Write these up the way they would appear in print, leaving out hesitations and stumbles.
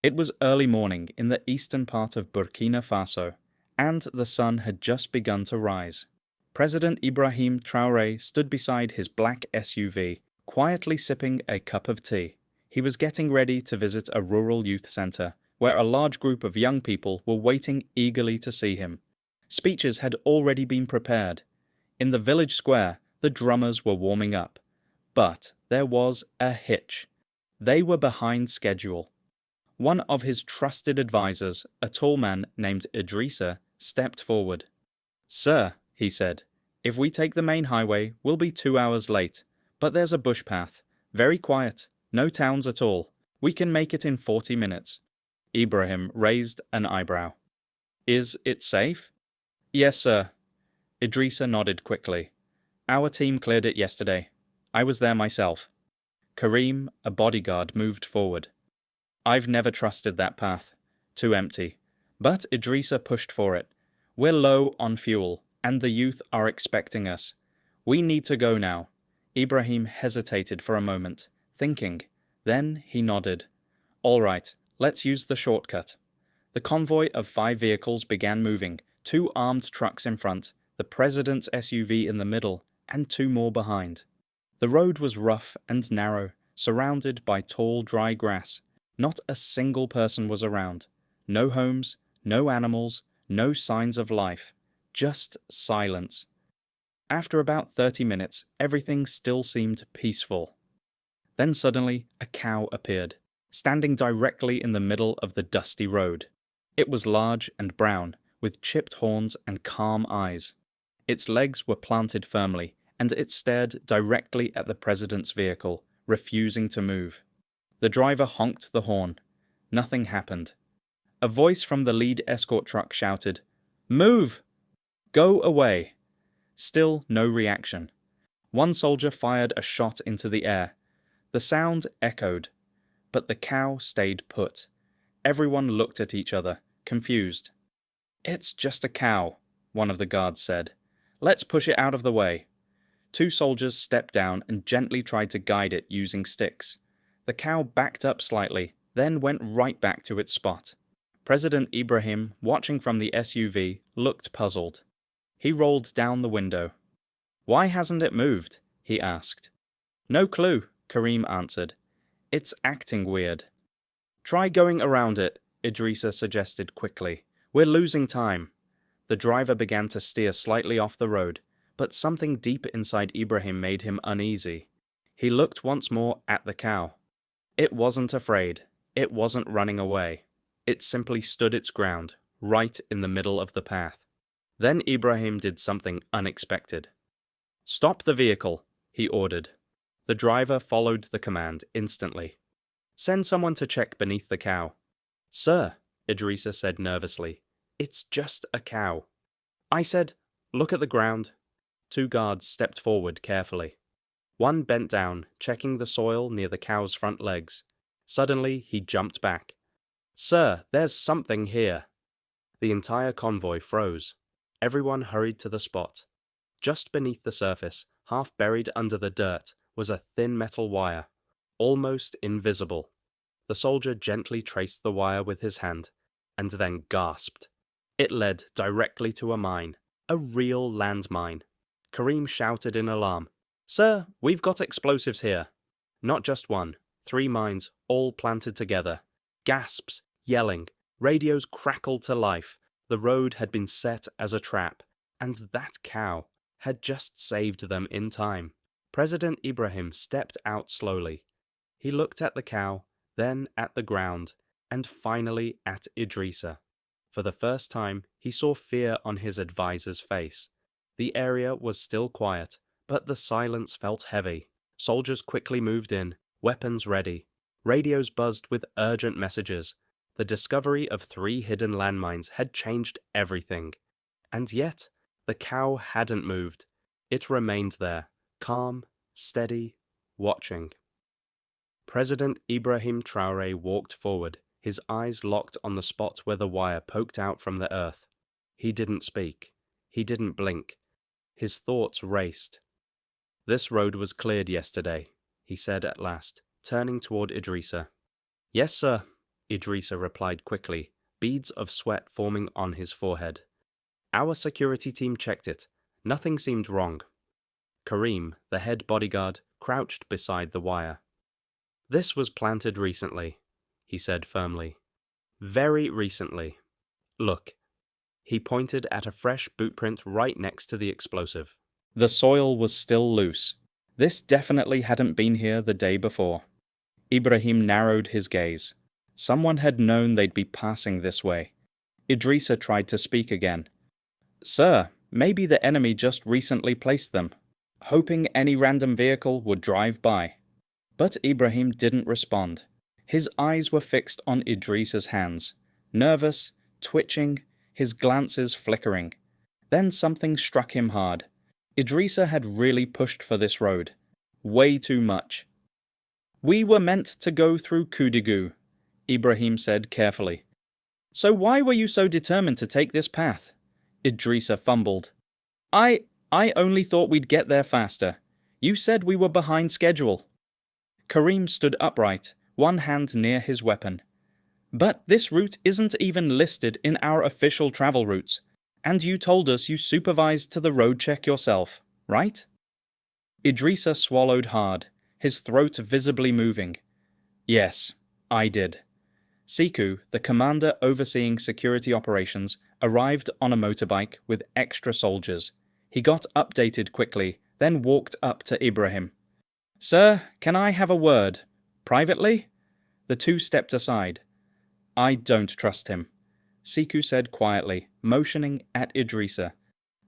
It was early morning in the eastern part of Burkina Faso, and the sun had just begun to rise. President Ibrahim Traoré stood beside his black SUV, quietly sipping a cup of tea. He was getting ready to visit a rural youth center, where a large group of young people were waiting eagerly to see him. Speeches had already been prepared. In the village square, the drummers were warming up. But there was a hitch. They were behind schedule. One of his trusted advisors, a tall man named Idrissa, stepped forward. "Sir," he said, "if we take the main highway, we'll be 2 hours late. But there's a bush path, very quiet, no towns at all. We can make it in 40 minutes. Ibrahim raised an eyebrow. "Is it safe?" "Yes, sir." Idrissa nodded quickly. "Our team cleared it yesterday. I was there myself." Karim, a bodyguard, moved forward. "I've never trusted that path. Too empty." But Idrissa pushed for it. "We're low on fuel, and the youth are expecting us. We need to go now." Ibrahim hesitated for a moment, thinking. Then he nodded. "All right, let's use the shortcut." The convoy of 5 vehicles began moving, 2 armed trucks in front, the president's SUV in the middle, and 2 more behind. The road was rough and narrow, surrounded by tall, dry grass. Not a single person was around. No homes, no animals, no signs of life. Just silence. After about 30 minutes, everything still seemed peaceful. Then suddenly, a cow appeared, standing directly in the middle of the dusty road. It was large and brown, with chipped horns and calm eyes. Its legs were planted firmly, and it stared directly at the president's vehicle, refusing to move. The driver honked the horn. Nothing happened. A voice from the lead escort truck shouted, "Move! Go away!" Still no reaction. One soldier fired a shot into the air. The sound echoed, but the cow stayed put. Everyone looked at each other, confused. "It's just a cow," one of the guards said. "Let's push it out of the way." 2 soldiers stepped down and gently tried to guide it using sticks. The cow backed up slightly, then went right back to its spot. President Ibrahim, watching from the SUV, looked puzzled. He rolled down the window. "Why hasn't it moved?" he asked. "No clue," Karim answered. "It's acting weird." "Try going around it," Idrissa suggested quickly. "We're losing time." The driver began to steer slightly off the road, but something deep inside Ibrahim made him uneasy. He looked once more at the cow. It wasn't afraid. It wasn't running away. It simply stood its ground, right in the middle of the path. Then Ibrahim did something unexpected. "Stop the vehicle," he ordered. The driver followed the command instantly. "Send someone to check beneath the cow." "Sir," Idrissa said nervously, "it's just a cow." "I said, look at the ground." 2 guards stepped forward carefully. One bent down, checking the soil near the cow's front legs. Suddenly, he jumped back. "Sir, there's something here." The entire convoy froze. Everyone hurried to the spot. Just beneath the surface, half buried under the dirt, was a thin metal wire, almost invisible. The soldier gently traced the wire with his hand, and then gasped. It led directly to a mine, a real landmine. Karim shouted in alarm, "Sir, we've got explosives here." Not just one, 3 mines, all planted together. Gasps, yelling, radios crackled to life. The road had been set as a trap, and that cow had just saved them in time. President Ibrahim stepped out slowly. He looked at the cow, then at the ground, and finally at Idrissa. For the first time, he saw fear on his advisor's face. The area was still quiet, but the silence felt heavy. Soldiers quickly moved in, weapons ready. Radios buzzed with urgent messages. The discovery of 3 hidden landmines had changed everything. And yet, the cow hadn't moved. It remained there, calm, steady, watching. President Ibrahim Traoré walked forward, his eyes locked on the spot where the wire poked out from the earth. He didn't speak. He didn't blink. His thoughts raced. "This road was cleared yesterday," he said at last, turning toward Idrissa. "Yes, sir. Idrissa replied quickly, beads of sweat forming on his forehead. Our security team checked it. Nothing seemed wrong. Karim, the head bodyguard, crouched beside the wire. This was planted recently, he said firmly. Very recently. Look. He pointed at a fresh bootprint right next to the explosive. The soil was still loose. This definitely hadn't been here the day before. Ibrahim narrowed his gaze. Someone had known they'd be passing this way. Idrissa tried to speak again. Sir, maybe the enemy just recently placed them, hoping any random vehicle would drive by. But Ibrahim didn't respond. His eyes were fixed on Idrissa's hands, nervous, twitching, his glances flickering. Then something struck him hard. Idrissa had really pushed for this road. Way too much. We were meant to go through Koudigou, Ibrahim said carefully. So why were you so determined to take this path? Idrissa fumbled. I only thought we'd get there faster. You said we were behind schedule. Karim stood upright, one hand near his weapon. But this route isn't even listed in our official travel routes, and you told us you supervised to the road check yourself, right? Idrissa swallowed hard, his throat visibly moving. Yes, I did. Siku, the commander overseeing security operations, arrived on a motorbike with extra soldiers. He got updated quickly, then walked up to Ibrahim. Sir, can I have a word? Privately? The two stepped aside. I don't trust him, Siku said quietly, motioning at Idrissa.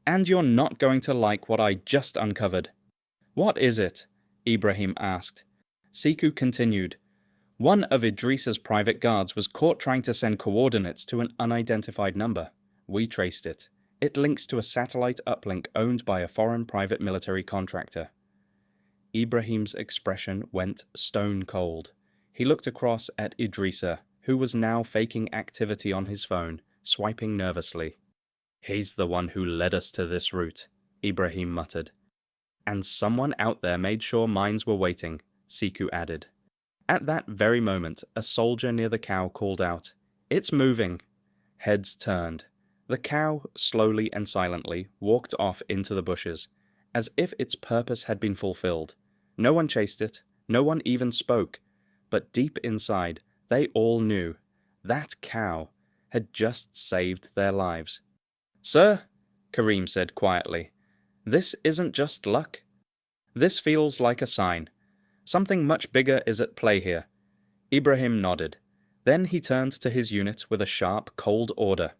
And you're not going to like what I just uncovered. What is it? Ibrahim asked. Siku continued. One of Idrissa's private guards was caught trying to send coordinates to an unidentified number. We traced it. It links to a satellite uplink owned by a foreign private military contractor. Ibrahim's expression went stone cold. He looked across at Idrissa, who was now faking activity on his phone, swiping nervously. He's the one who led us to this route, Ibrahim muttered. And someone out there made sure mines were waiting, Siku added. At that very moment, a soldier near the cow called out, It's moving. Heads turned. The cow, slowly and silently, walked off into the bushes, as if its purpose had been fulfilled. No one chased it, no one even spoke, but deep inside, they all knew that cow had just saved their lives. Sir, Karim said quietly, this isn't just luck. This feels like a sign. Something much bigger is at play here. Ibrahim nodded. Then he turned to his unit with a sharp, cold order.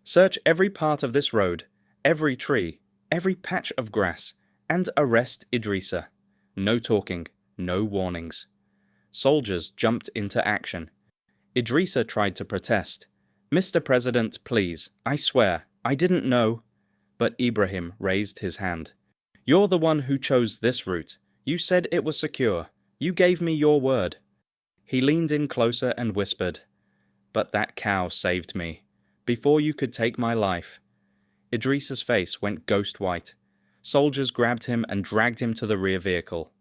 Search every part of this road, every tree, every patch of grass, and arrest Idrissa. No talking, no warnings. Soldiers jumped into action. Idrissa tried to protest. Mr. President, please, I swear, I didn't know. But Ibrahim raised his hand. You're the one who chose this route. You said it was secure. You gave me your word. He leaned in closer and whispered, But that cow saved me. Before you could take my life. Idrissa's face went ghost white. Soldiers grabbed him and dragged him to the rear vehicle.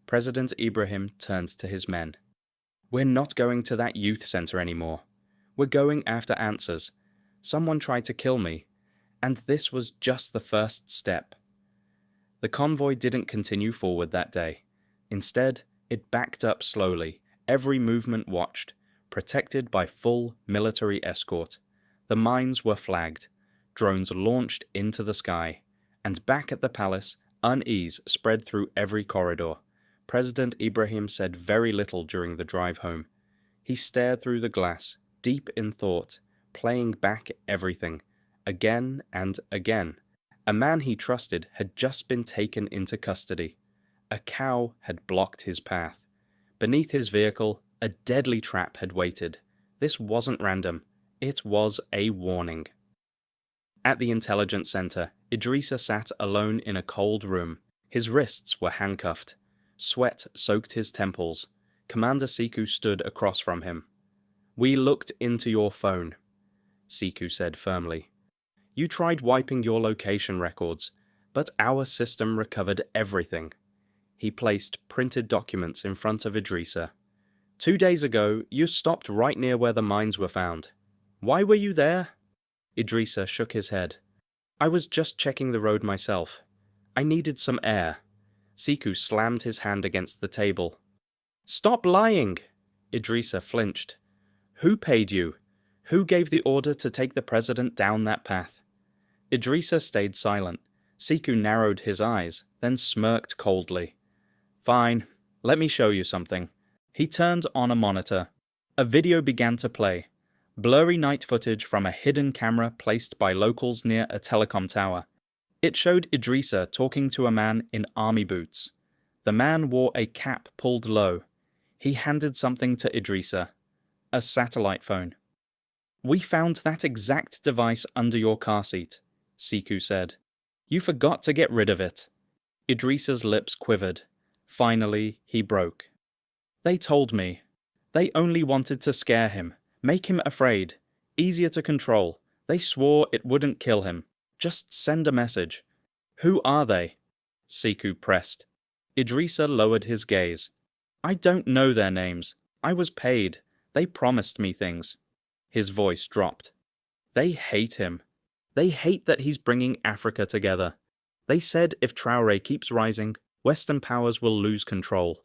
President Ibrahim turned to his men. We're not going to that youth center anymore. We're going after answers. Someone tried to kill me, and this was just the first step. The convoy didn't continue forward that day. Instead, it backed up slowly, every movement watched, protected by full military escort. The mines were flagged, drones launched into the sky, and back at the palace, unease spread through every corridor. President Ibrahim said very little during the drive home. He stared through the glass, deep in thought, playing back everything, again and again. A man he trusted had just been taken into custody. A cow had blocked his path. Beneath his vehicle, a deadly trap had waited. This wasn't random. It was a warning. At the intelligence center, Idrissa sat alone in a cold room. His wrists were handcuffed. Sweat soaked his temples. Commander Siku stood across from him. We looked into your phone, Siku said firmly. You tried wiping your location records, but our system recovered everything. He placed printed documents in front of Idrissa. 2 days ago, you stopped right near where the mines were found. Why were you there? Idrissa shook his head. I was just checking the road myself. I needed some air. Siku slammed his hand against the table. Stop lying! Idrissa flinched. Who paid you? Who gave the order to take the president down that path? Idrissa stayed silent. Siku narrowed his eyes, then smirked coldly. Fine, let me show you something. He turned on a monitor. A video began to play. Blurry night footage from a hidden camera placed by locals near a telecom tower. It showed Idrissa talking to a man in army boots. The man wore a cap pulled low. He handed something to Idrissa. A satellite phone. We found that exact device under your car seat, Siku said. You forgot to get rid of it. Idrissa's lips quivered. Finally, he broke. They told me. They only wanted to scare him, make him afraid, easier to control. They swore it wouldn't kill him. Just send a message. Who are they? Siku pressed. Idrissa lowered his gaze. I don't know their names. I was paid. They promised me things. His voice dropped. They hate him. They hate that he's bringing Africa together. They said if Traoré keeps rising, Western powers will lose control.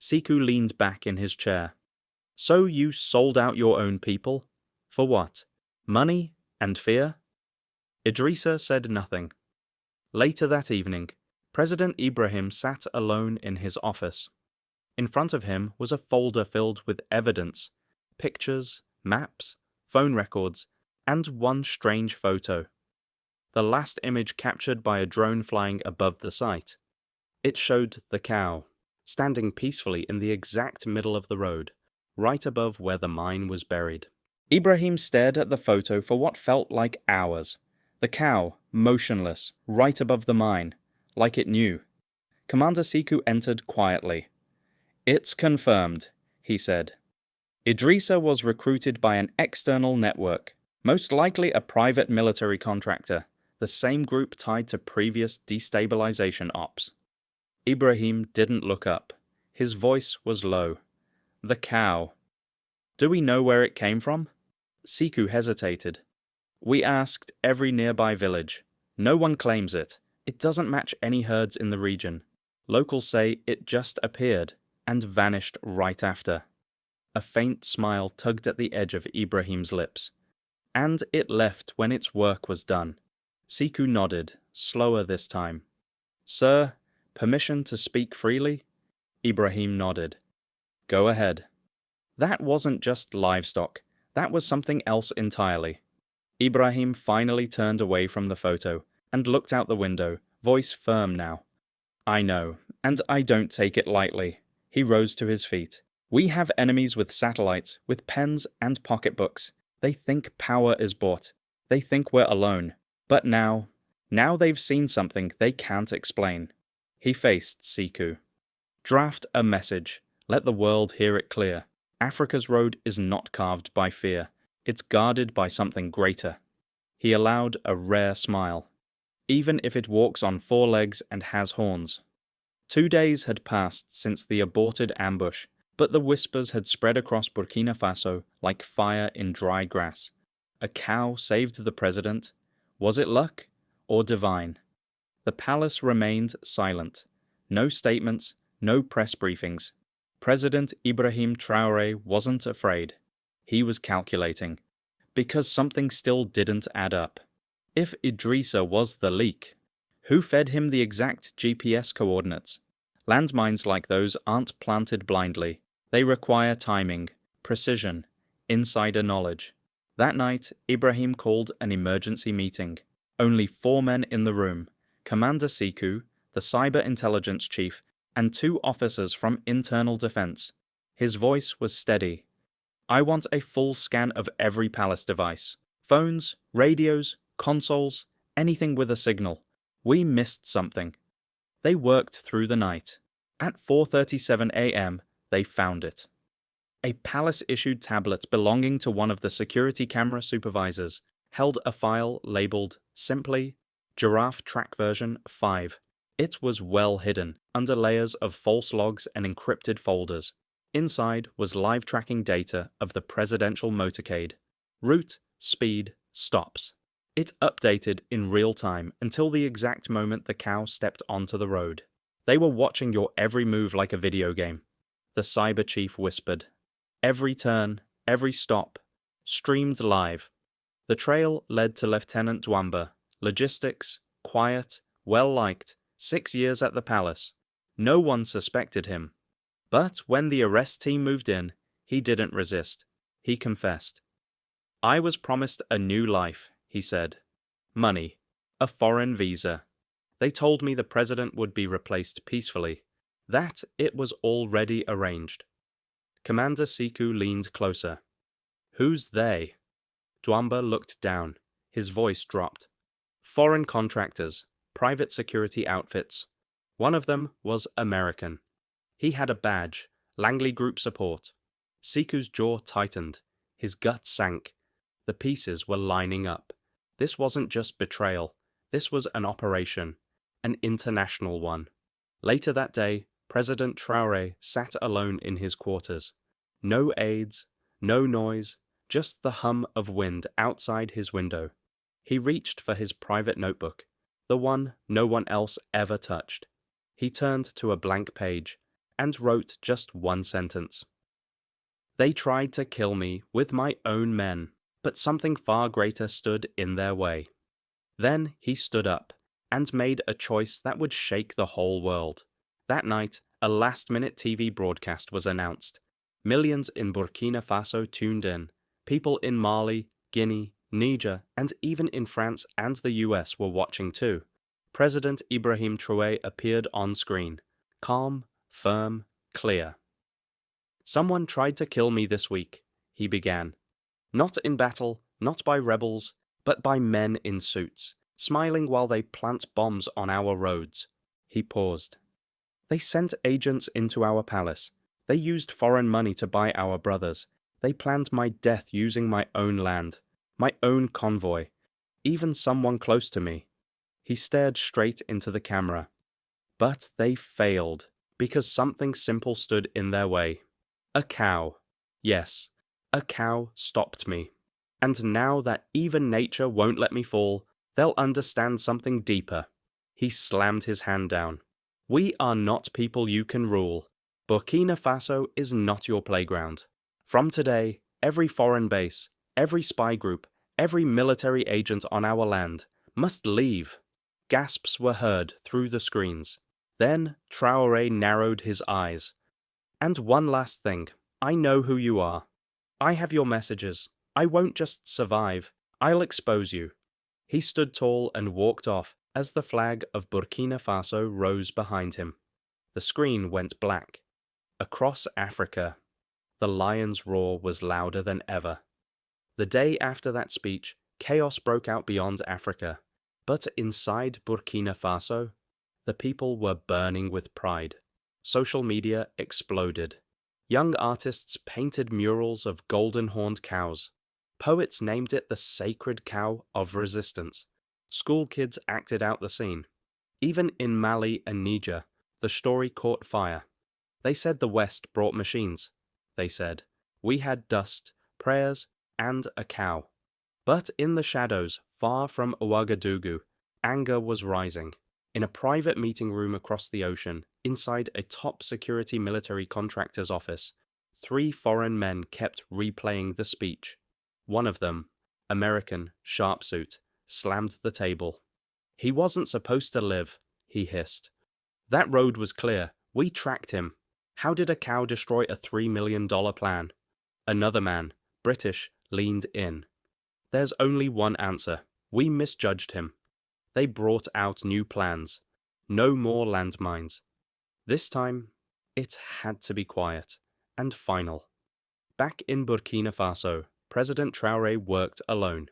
Siku leaned back in his chair. So you sold out your own people? For what? Money and fear? Idrissa said nothing. Later that evening, President Ibrahim sat alone in his office. In front of him was a folder filled with evidence, pictures, maps, phone records, and one strange photo. The last image captured by a drone flying above the site. It showed the cow, standing peacefully in the exact middle of the road, right above where the mine was buried. Ibrahim stared at the photo for what felt like hours. The cow, motionless, right above the mine, like it knew. Commander Siku entered quietly. It's confirmed, he said. Idrissa was recruited by an external network, most likely a private military contractor, the same group tied to previous destabilization ops. Ibrahim didn't look up. His voice was low. The cow. Do we know where it came from? Siku hesitated. We asked every nearby village. No one claims it. It doesn't match any herds in the region. Locals say it just appeared and vanished right after. A faint smile tugged at the edge of Ibrahim's lips. And it left when its work was done. Siku nodded, slower this time. Sir, permission to speak freely? Ibrahim nodded. Go ahead. That wasn't just livestock. That was something else entirely. Ibrahim finally turned away from the photo and looked out the window, voice firm now. I know, and I don't take it lightly. He rose to his feet. We have enemies with satellites, with pens and pocketbooks. They think power is bought. They think we're alone. But now they've seen something they can't explain. He faced Siku. Draft a message. Let the world hear it clear. Africa's road is not carved by fear. It's guarded by something greater. He allowed a rare smile. Even if it walks on 4 legs and has horns. 2 days had passed since the aborted ambush, but the whispers had spread across Burkina Faso like fire in dry grass. A cow saved the president. Was it luck or divine? The palace remained silent. No statements, no press briefings. President Ibrahim Traoré wasn't afraid. He was calculating. Because something still didn't add up. If Idrissa was the leak, who fed him the exact GPS coordinates? Landmines like those aren't planted blindly. They require timing, precision, insider knowledge. That night, Ibrahim called an emergency meeting. Only 4 men in the room. Commander Siku, the cyber intelligence chief, and 2 officers from internal defense. His voice was steady. I want a full scan of every palace device. Phones, radios, consoles, anything with a signal. We missed something. They worked through the night. At 4:37 a.m., they found it. A palace-issued tablet belonging to one of the security camera supervisors held a file labeled simply Giraffe Track Version 5. It was well hidden, under layers of false logs and encrypted folders. Inside was live tracking data of the presidential motorcade. Route, speed, stops. It updated in real time until the exact moment the cow stepped onto the road. They were watching your every move like a video game. The cyber chief whispered. Every turn, every stop, streamed live. The trail led to Lieutenant Dwamba. Logistics, quiet, well-liked, 6 years at the palace. No one suspected him. But when the arrest team moved in, he didn't resist. He confessed. I was promised a new life, he said. Money. A foreign visa. They told me the president would be replaced peacefully. That it was already arranged. Commander Siku leaned closer. Who's they? Dwamba looked down. His voice dropped. Foreign contractors, private security outfits. One of them was American. He had a badge, Langley Group support. Siku's jaw tightened. His gut sank. The pieces were lining up. This wasn't just betrayal. This was an operation. An international one. Later that day, President Traoré sat alone in his quarters. No aides, no noise, just the hum of wind outside his window. He reached for his private notebook, the one no one else ever touched. He turned to a blank page and wrote just one sentence. They tried to kill me with my own men, but something far greater stood in their way. Then he stood up and made a choice that would shake the whole world. That night, a last-minute TV broadcast was announced. Millions in Burkina Faso tuned in. People in Mali, Guinea, Niger, and even in France and the US were watching too. President Ibrahim Traoré appeared on screen, calm, firm, clear. Someone tried to kill me this week, he began. Not in battle, not by rebels, but by men in suits, smiling while they plant bombs on our roads. He paused. They sent agents into our palace. They used foreign money to buy our brothers. They planned my death using my own land, my own convoy, even someone close to me. He stared straight into the camera. But they failed, because something simple stood in their way. A cow. Yes, a cow stopped me. And now that even nature won't let me fall, they'll understand something deeper. He slammed his hand down. We are not people you can rule. Burkina Faso is not your playground. From today, every foreign base, every spy group, every military agent on our land must leave. Gasps were heard through the screens. Then Traoré narrowed his eyes. And one last thing. I know who you are. I have your messages. I won't just survive. I'll expose you. He stood tall and walked off as the flag of Burkina Faso rose behind him. The screen went black. Across Africa, the lion's roar was louder than ever. The day after that speech, chaos broke out beyond Africa. But inside Burkina Faso, the people were burning with pride. Social media exploded. Young artists painted murals of golden-horned cows. Poets named it the sacred cow of resistance. School kids acted out the scene. Even in Mali and Niger, the story caught fire. They said the West brought machines. They said, we had dust, prayers, and a cow. But in the shadows, far from Ouagadougou, anger was rising. In a private meeting room across the ocean, inside a top security military contractor's office, 3 foreign men kept replaying the speech. One of them, American, sharpsuit, slammed the table. He wasn't supposed to live, he hissed. That road was clear. We tracked him. How did a cow destroy a $3 million plan? Another man, British, leaned in. There's only one answer. We misjudged him. They brought out new plans. No more landmines. This time, it had to be quiet and final. Back in Burkina Faso, President Traoré worked alone.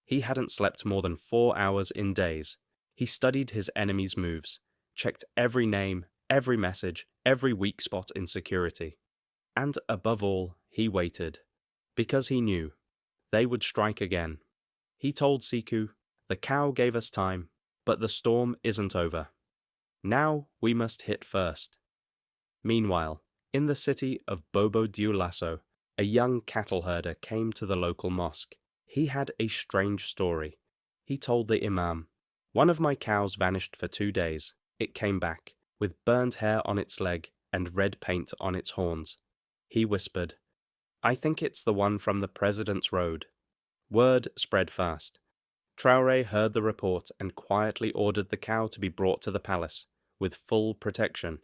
He hadn't slept more than 4 hours in days. He studied his enemy's moves, checked every name, every message, every weak spot in security. And above all, he waited. Because he knew. They would strike again. He told Siku, the cow gave us time, but the storm isn't over. Now we must hit first. Meanwhile, In the city of Bobo Dioulasso, a young cattle herder came to the local mosque. He had a strange story. He told the imam, "One of my cows vanished for 2 days. It came back, with burned hair on its leg and red paint on its horns." He whispered, "I think it's the one from the President's Road." Word spread fast. Traoré heard the report and quietly ordered the cow to be brought to the palace, with full protection.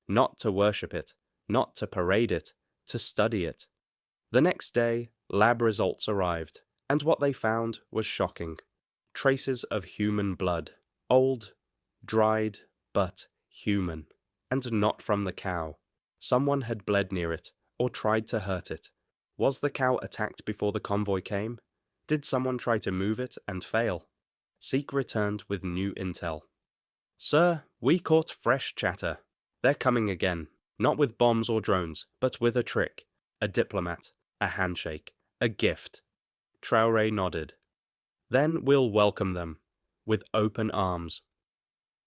Not to worship it, not to parade it, to study it. The next day, lab results arrived, and what they found was shocking. Traces of human blood. Old, dried, but human. And not from the cow. Someone had bled near it, or tried to hurt it. Was the cow attacked before the convoy came? Did someone try to move it and fail? Sikh returned with new intel. "Sir, we caught fresh chatter. They're coming again, not with bombs or drones, but with a trick, a diplomat, a handshake, a gift." Traoré nodded. "Then we'll welcome them, with open arms."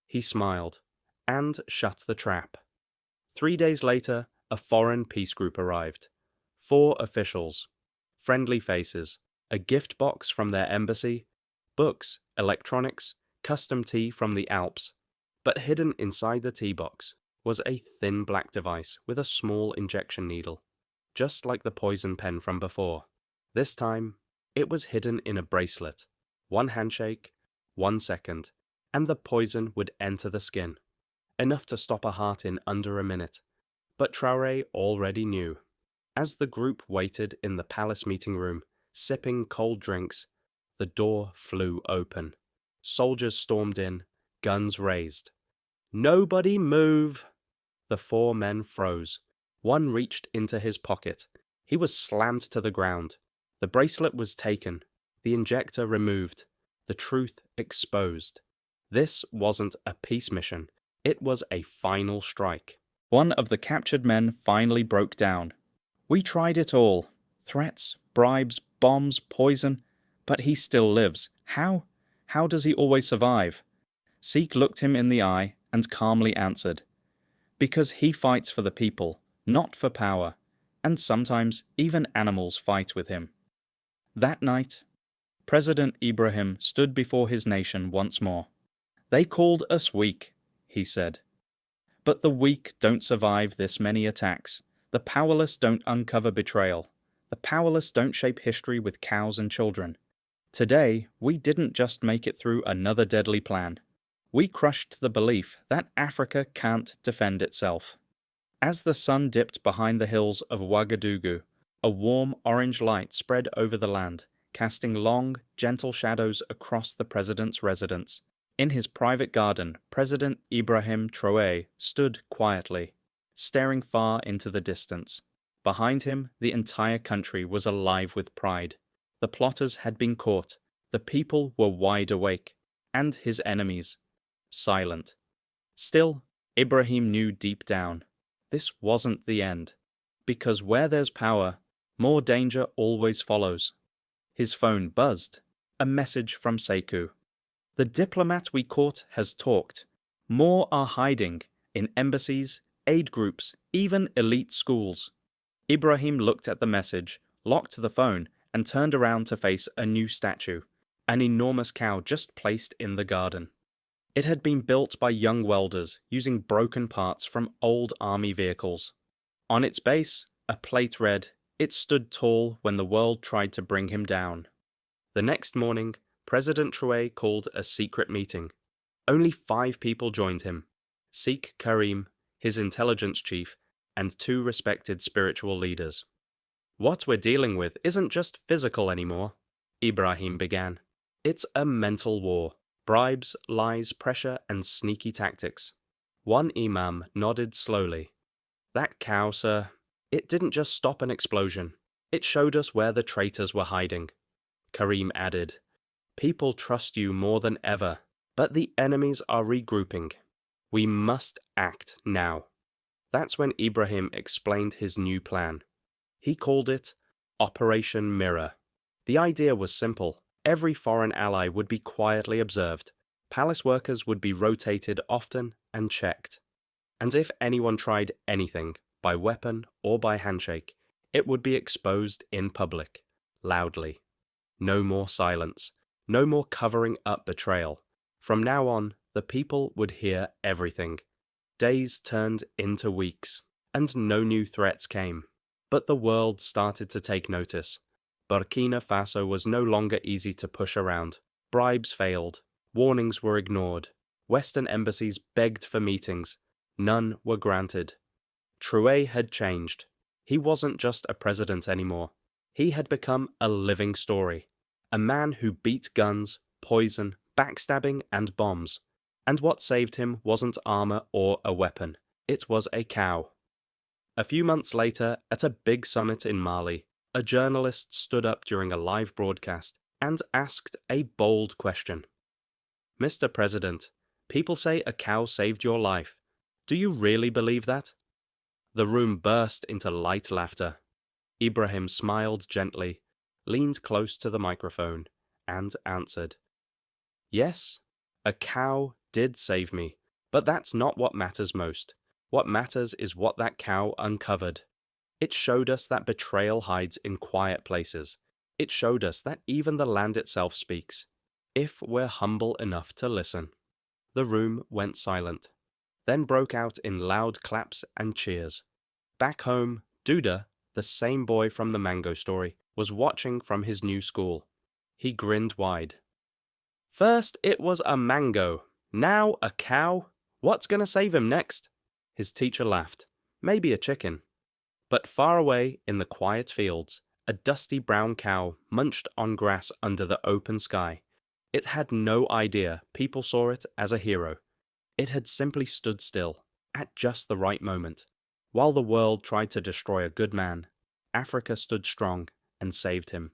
He smiled, and shut the trap. 3 days later, a foreign peace group arrived. 4 officials, friendly faces, a gift box from their embassy, books, electronics, custom tea from the Alps. But hidden inside the tea box was a thin black device with a small injection needle, just like the poison pen from before. This time, it was hidden in a bracelet. 1 handshake, 1 second, and the poison would enter the skin. Enough to stop a heart in under a minute. But Traoré already knew. As the group waited in the palace meeting room, sipping cold drinks, the door flew open. Soldiers stormed in, guns raised. "Nobody move!" The 4 men froze. One reached into his pocket. He was slammed to the ground. The bracelet was taken, the injector removed, the truth exposed. This wasn't a peace mission. It was a final strike. One of the captured men finally broke down. "We tried it all. Threats, bribes, bombs, poison. But he still lives. How? How does he always survive?" Sikh looked him in the eye and calmly answered, "Because he fights for the people, not for power. And sometimes even animals fight with him." That night, President Ibrahim stood before his nation once more. "They called us weak," he said. "But the weak don't survive this many attacks. The powerless don't uncover betrayal. The powerless don't shape history with cows and children. Today, we didn't just make it through another deadly plan. We crushed the belief that Africa can't defend itself." As the sun dipped behind the hills of Ouagadougou, a warm orange light spread over the land, casting long, gentle shadows across the president's residence. In his private garden, President Ibrahim Traoré stood quietly, staring far into the distance. Behind him, the entire country was alive with pride. The plotters had been caught, the people were wide awake, and his enemies silent. Still, Ibrahim knew deep down, this wasn't the end, because where there's power, more danger always follows. His phone buzzed, a message from Sekou. "The diplomat we caught has talked. More are hiding, in embassies, aid groups, even elite schools." Ibrahim looked at the message, locked the phone, and turned around to face a new statue, an enormous cow just placed in the garden. It had been built by young welders using broken parts from old army vehicles. On its base, a plate read, "It stood tall when the world tried to bring him down." The next morning, President Traoré called a secret meeting. Only 5 people joined him: Sikh Karim, his intelligence chief, and 2 respected spiritual leaders. "What we're dealing with isn't just physical anymore," Ibrahim began. "It's a mental war. Bribes, lies, pressure, and sneaky tactics." One imam nodded slowly. "That cow, sir, it didn't just stop an explosion. It showed us where the traitors were hiding." Karim added, "People trust you more than ever, but the enemies are regrouping. We must act now." That's when Ibrahim explained his new plan. He called it Operation Mirror. The idea was simple. Every foreign ally would be quietly observed. Palace workers would be rotated often and checked. And if anyone tried anything, by weapon or by handshake, it would be exposed in public, loudly. No more silence, no more covering up betrayal. From now on, the people would hear everything. Days turned into weeks, and no new threats came. But the world started to take notice. Burkina Faso was no longer easy to push around. Bribes failed. Warnings were ignored. Western embassies begged for meetings. None were granted. Traoré had changed. He wasn't just a president anymore. He had become a living story. A man who beat guns, poison, backstabbing, and bombs. And what saved him wasn't armor or a weapon. It was a cow. A few months later, at a big summit in Mali, a journalist stood up during a live broadcast and asked a bold question. "Mr. President, people say a cow saved your life. Do you really believe that?" The room burst into light laughter. Ibrahim smiled gently, leaned close to the microphone, and answered, "Yes, a cow did save me, but that's not what matters most. What matters is what that cow uncovered. It showed us that betrayal hides in quiet places. It showed us that even the land itself speaks, if we're humble enough to listen." The room went silent, then broke out in loud claps and cheers. Back home, Duda, the same boy from the mango story, was watching from his new school. He grinned wide. "First it was a mango, now a cow. What's gonna save him next?" His teacher laughed. "Maybe a chicken." But far away in the quiet fields, a dusty brown cow munched on grass under the open sky. It had no idea people saw it as a hero. It had simply stood still, at just the right moment. While the world tried to destroy a good man, Africa stood strong and saved him.